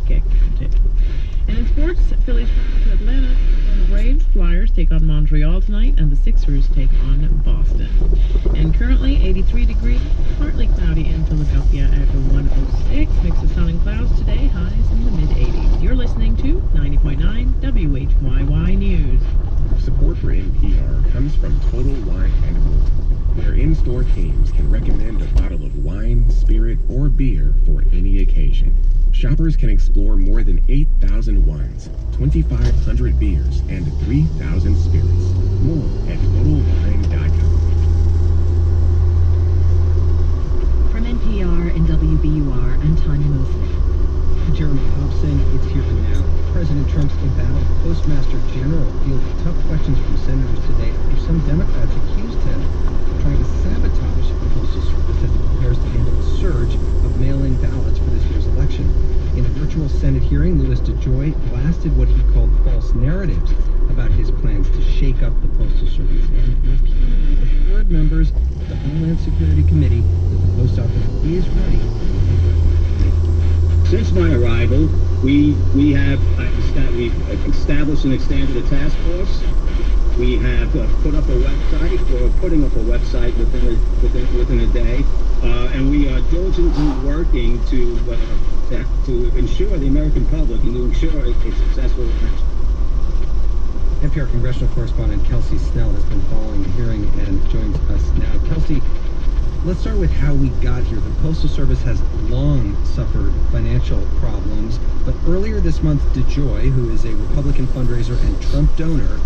kick. And in sports, Phillies travel to Atlanta on the Braves. Flyers take on Montreal tonight, and the Sixers take on Boston. And currently 83 degrees, partly cloudy in Philadelphia at 106. Mix of sun and clouds today, highs in the mid-80s. You're listening to 90.9 WHYY News. Support for NPR comes from Total Wine & More, where in-store teams can recommend a bottle of wine, spirit, or beer for any occasion. Shoppers can explore more than 8,000 wines, 2,500 beers, and 3,000 spirits. More at TotalWine.com. From NPR and WBUR, I'm Tanya Mosley. Jeremy Thompson, it's here and now. President Trump's embattled Postmaster General fielded tough questions from senators today after some Democrats accused him of trying to sabotage the Postal Service as it prepares to handle a surge of mail-in ballots for this year's election. In a virtual Senate hearing, Louis DeJoy blasted what he called false narratives about his plans to shake up the Postal Service and repeatedly assured members of the Homeland Security Committee that the Post Office is ready. Since my arrival, we've established and extended a task force. We have put up a website, or putting up a website within a day, and we are diligently working to ensure the American public and to ensure a successful election. NPR congressional correspondent Kelsey Snell has been following the hearing and joins us now. Kelsey, let's start with how we got here. The Postal Service has long suffered financial problems, but earlier this month, DeJoy, who is a Republican fundraiser and Trump donor,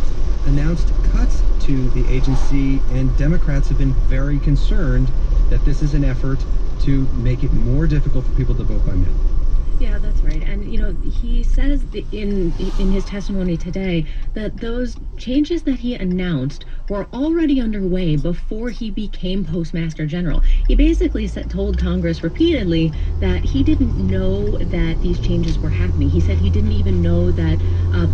announced cuts to the agency, and Democrats have been very concerned that this is an effort to make it more difficult for people to vote by mail. Yeah, that's right. And, he says in his testimony today that those changes that he announced were already underway before he became Postmaster General. He basically told Congress repeatedly that he didn't know that these changes were happening. He said he didn't even know that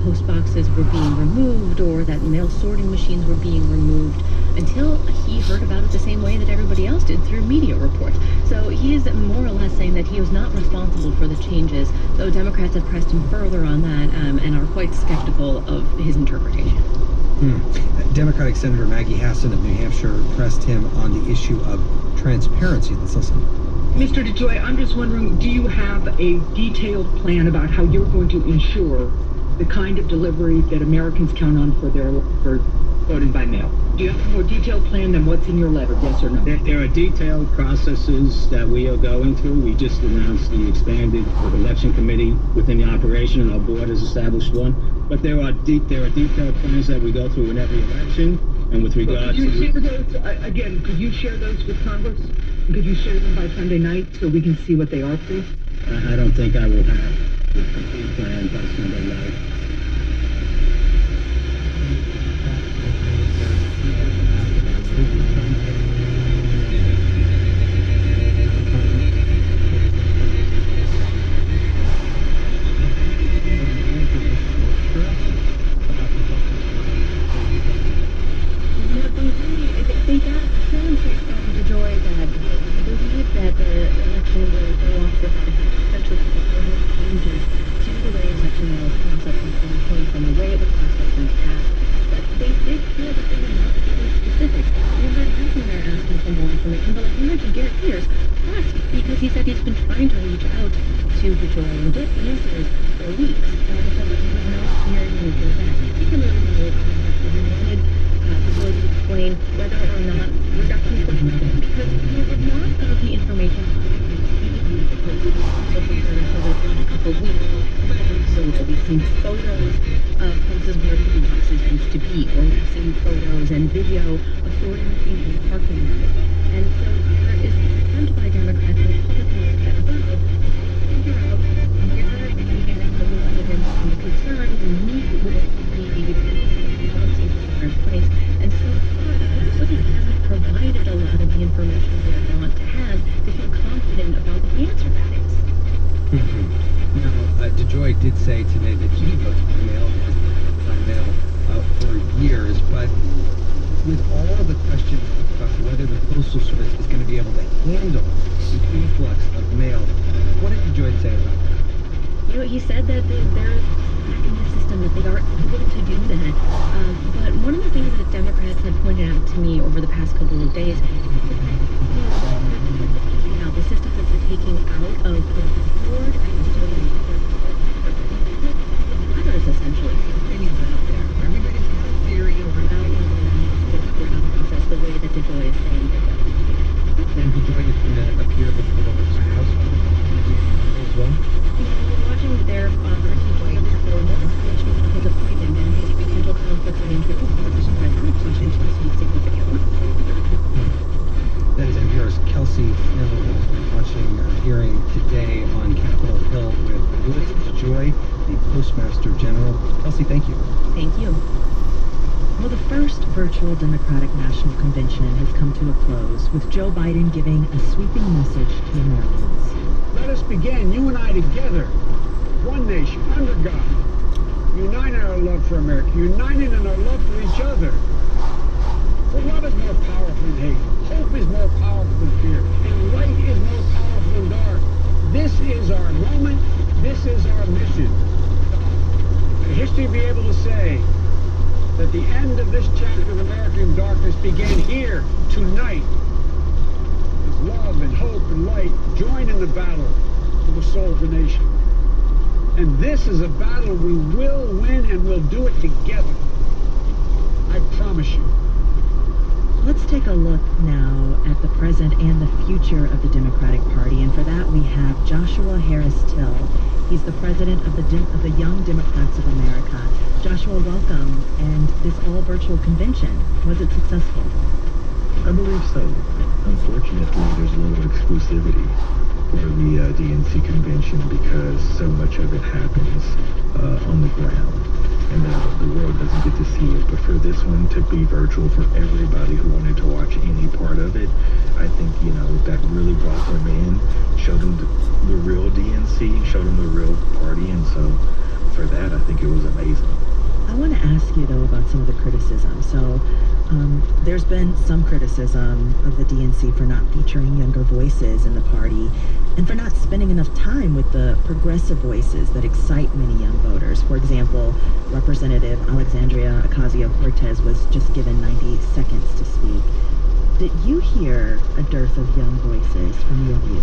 post boxes were being removed or that mail sorting machines were being removed until he heard about it the same way that everybody else did, through media reports. So he is more or less saying that he was not responsible for the changes, though Democrats have pressed him further on that and are quite skeptical of his interpretation. Democratic Senator Maggie Hassan of New Hampshire pressed him on the issue of transparency. Let's listen. Mr. DeJoy, I'm just wondering, do you have a detailed plan about how you're going to ensure the kind of delivery that Americans count on for voting by mail? Do you have a more detailed plan than what's in your letter, yes or no? There are detailed processes that we are going through. We just announced the expanded election committee within the operation, and our board has established one. But there are detailed plans that we go through in every election, and with regard to... Could you share those, again, could you share those with Congress? Could you share them by Sunday night so we can see what they are, please? I don't think I will have the complete plan by Sunday night. DeJoy did say today that he votes by mail for years, but with all of the questions about whether the Postal Service is going to be able to handle the influx of mail, what did DeJoy say about that? he said that there's back in the system that they are able to do that. But one of the things that Democrats had pointed out to me over the past couple of days is that, the system that they're taking out of the board others essentially. They need to out there. Everybody's got a theory over Process the way that DeJoy is saying they're going to. And DeJoy is going to appear before the House as well. We're watching their articulate for more information on his appointment and his potential conflict with the president, which is significant. That is NPR's Kelsey Hill watching a hearing today on Capitol Hill with Louis DeJoy, the Postmaster General. Kelsey, thank you. Thank you. Well, the first virtual Democratic National Convention has come to a close, with Joe Biden giving a sweeping message to Americans. Let us begin, you and I together, one nation, under God, united in our love for America, united in our love for each other. For love is more powerful than hate. Hope is more powerful than fear. And light is more powerful than dark. This is our moment. This is our mission. History will be able to say that the end of this chapter of American darkness began here, tonight. As love and hope and light join in the battle for the soul of the nation. And this is a battle we will win, and we'll do it together. I promise you. Let's take a look now at the present and the future of the Democratic Party, and for that we have Joshua Harris Till. He's the president of the Young Democrats of America. Joshua, welcome, and this all-virtual convention, was it successful? I believe so. Unfortunately, there's a little exclusivity for the DNC convention because so much of it happens on the ground, and the world doesn't get to see it. But for this one to be virtual for everybody who wanted to watch any part of it, I think, that really brought them in, showed them the real DNC, showed them the real party, and so for that, I think it was amazing. I want to ask you, though, about some of the criticism. So, there's been some criticism of the DNC for not featuring younger voices in the party and for not spending enough time with the progressive voices that excite many young voters. For example, Representative Alexandria Ocasio-Cortez was just given 90 seconds to speak. Did you hear a dearth of young voices from your view?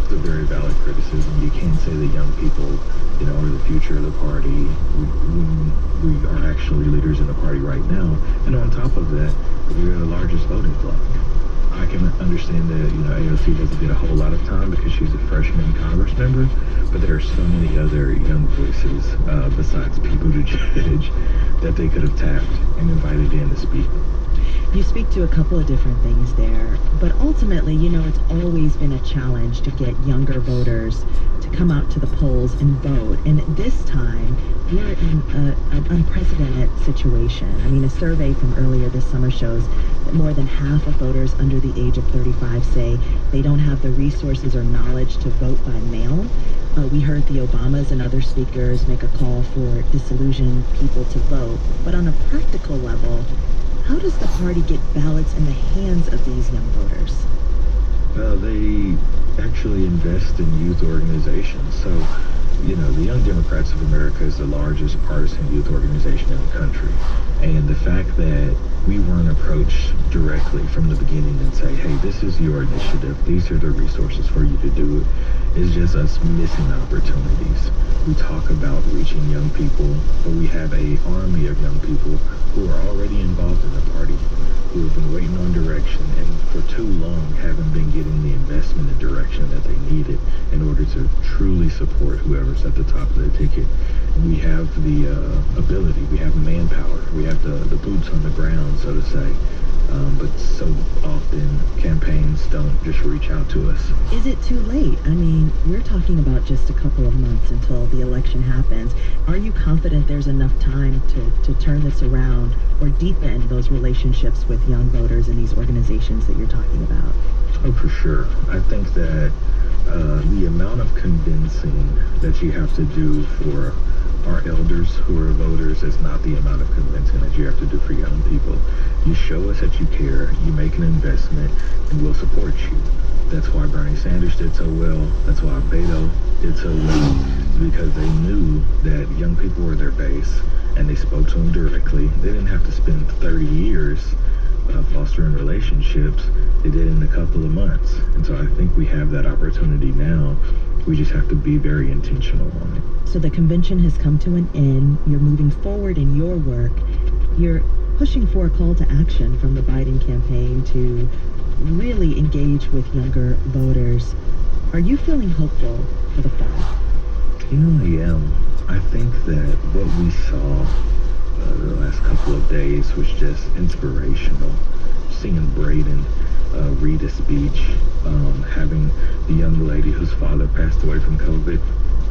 It's a very valid criticism. You can't say that young people, are the future of the party. We are actually leaders in the party right now. And on top of that, we're the largest voting bloc. I can understand that, AOC doesn't get a whole lot of time because she's a freshman Congress member, but there are so many other young voices besides Pete Buttigieg that they could have tapped and invited in to speak. You speak to a couple of different things there, but ultimately, it's always been a challenge to get younger voters to come out to the polls and vote. And this time, we're in an unprecedented situation. I mean, a survey from earlier this summer shows that more than half of voters under the age of 35 say they don't have the resources or knowledge to vote by mail. We heard the Obamas and other speakers make a call for disillusioned people to vote. But on a practical level, how does the party get ballots in the hands of these young voters? They actually invest in youth organizations. So, the Young Democrats of America is the largest partisan youth organization in the country. And the fact that we weren't approached directly from the beginning and say, hey, this is your initiative, these are the resources for you to do it, is just us missing opportunities. We talk about reaching young people, but we have an army of young people who are already involved in the party, who have been waiting on direction and for too long haven't been getting the investment and direction that they needed in order to truly support whoever's at the top of the ticket. We have the ability, we have manpower, we have the boots on the ground, so to say. But so often campaigns don't just reach out to us. Is it too late? I mean, we're talking about just a couple of months until the election happens. Are you confident there's enough time to turn this around or deepen those relationships with young voters in these organizations that you're talking about? Oh, for sure. I think that the amount of convincing that you have to do for our elders who are voters is not the amount of convincing that you have to do for young people. You show us that you care, you make an investment, and we'll support you. That's why Bernie Sanders did so well. That's why Beto did so well. because they knew that young people were their base, and they spoke to them directly. They didn't have to spend 30 years fostering relationships. They did it in a couple of months. And so I think we have that opportunity now. We just have to be very intentional on it. So the convention has come to an end. You're moving forward in your work. You're pushing for a call to action from the Biden campaign to really engage with younger voters. Are you feeling hopeful for the fall? You know, I am. I think that what we saw the last couple of days was just inspirational. Seeing Braden read a speech, having the young lady whose father passed away from COVID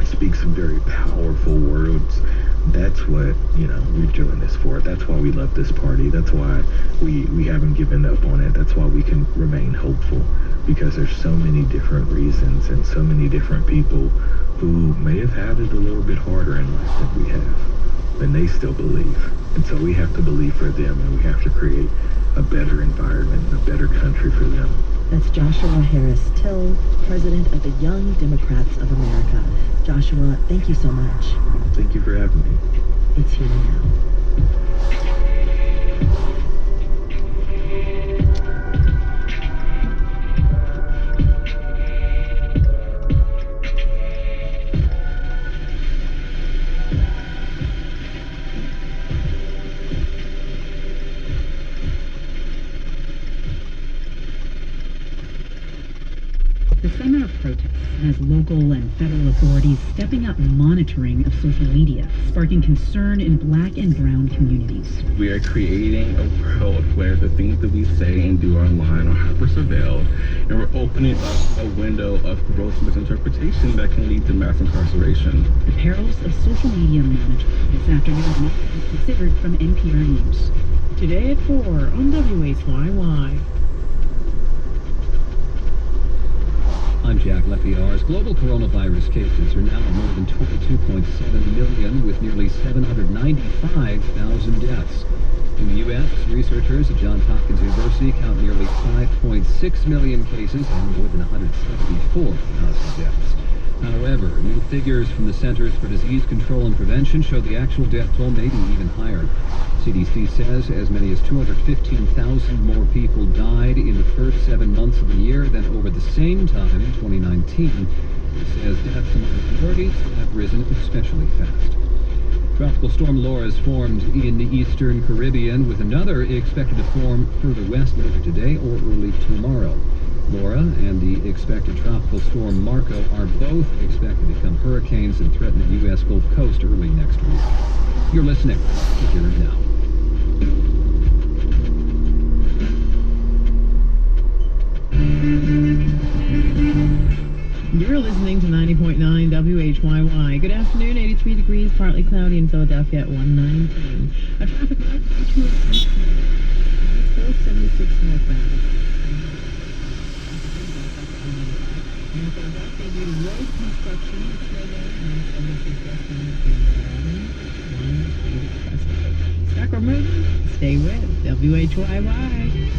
speak some very powerful words. That's what, we're doing this for. That's why we love this party. That's why we haven't given up on it. That's why we can remain hopeful, because there's so many different reasons and so many different people who may have had it a little bit harder in life than we have, and they still believe. And so we have to believe for them, and we have to create a better environment, a better country for them. That's Joshua Harris Till, president of the Young Democrats of America. Joshua, thank you so much. Thank you for having me. It's here now. The summer of protests has local and federal authorities stepping up monitoring of social media, sparking concern in Black and brown communities. We are creating a world where the things that we say and do online are hyper-surveilled, and we're opening up a window of gross misinterpretation that can lead to mass incarceration. The perils of social media management this afternoon considered from NPR News. Today at 4 on WHYY. I'm Jack Lepiar's. Global coronavirus cases are now at more than 22.7 million, with nearly 795,000 deaths. In the U.S., researchers at Johns Hopkins University count nearly 5.6 million cases and more than 174,000 deaths. However, new figures from the Centers for Disease Control and Prevention show the actual death toll may be even higher. CDC says as many as 215,000 more people died in the first 7 months of the year than over the same time in 2019. It says deaths among minorities have risen especially fast. Tropical storm Laura has formed in the eastern Caribbean, with another expected to form further west later today or early tomorrow. Laura and the expected tropical storm Marco are both expected to become hurricanes and threaten the U.S. Gulf Coast early next week. You're listening to Here and Now. You're listening to 90.9 WHYY. Good afternoon. 83 degrees, partly cloudy in Philadelphia at 119. A traffic light, 476 northbound. Road construction, Sacramento, stay with WHYY.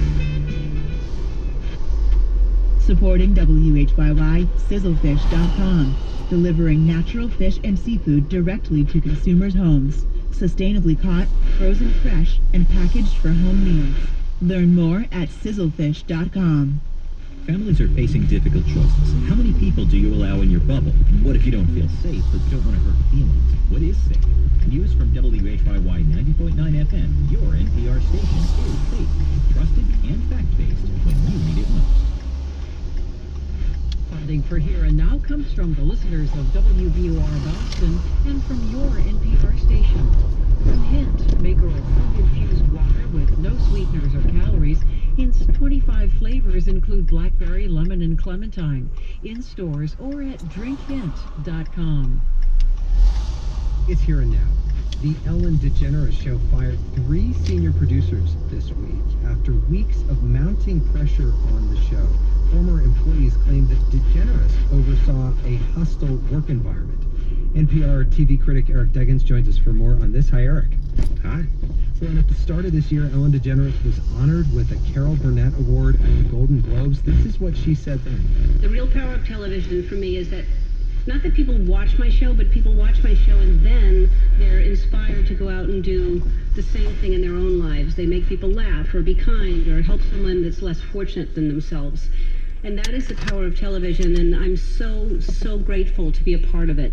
Supporting WHYY, sizzlefish.com, delivering natural fish and seafood directly to consumers' homes. Sustainably caught, frozen fresh, and packaged for home meals. Learn more at sizzlefish.com. Families are facing difficult choices. How many people do you allow in your bubble? What if you don't feel safe but don't want to hurt feelings? What is safe? News from WHYY 90.9 FM, your NPR station, is safe, trusted, and fact-based when you need it most. Funding for Here and Now comes from the listeners of WBUR Boston and from your NPR station. From Hint, maker of fruit-infused water with no sweeteners or calories. Hint's 25 flavors include blackberry, lemon, and clementine. In stores or at drinkhint.com. It's Here and Now. The Ellen DeGeneres show fired 3 senior producers this week after weeks of mounting pressure on the show. Former employees claimed that DeGeneres oversaw a hostile work environment. NPR TV critic Eric Deggans joins us for more on this. Hi, Eric. Hi. Well, and at the start of this year, Ellen DeGeneres was honored with a Carol Burnett Award at the Golden Globes. This is what she said then. The real power of television for me is that not that people watch my show, but people watch my show and then they're inspired to go out and do the same thing in their own lives. They make people laugh or be kind or help someone that's less fortunate than themselves. And that is the power of television, and I'm so, so grateful to be a part of it.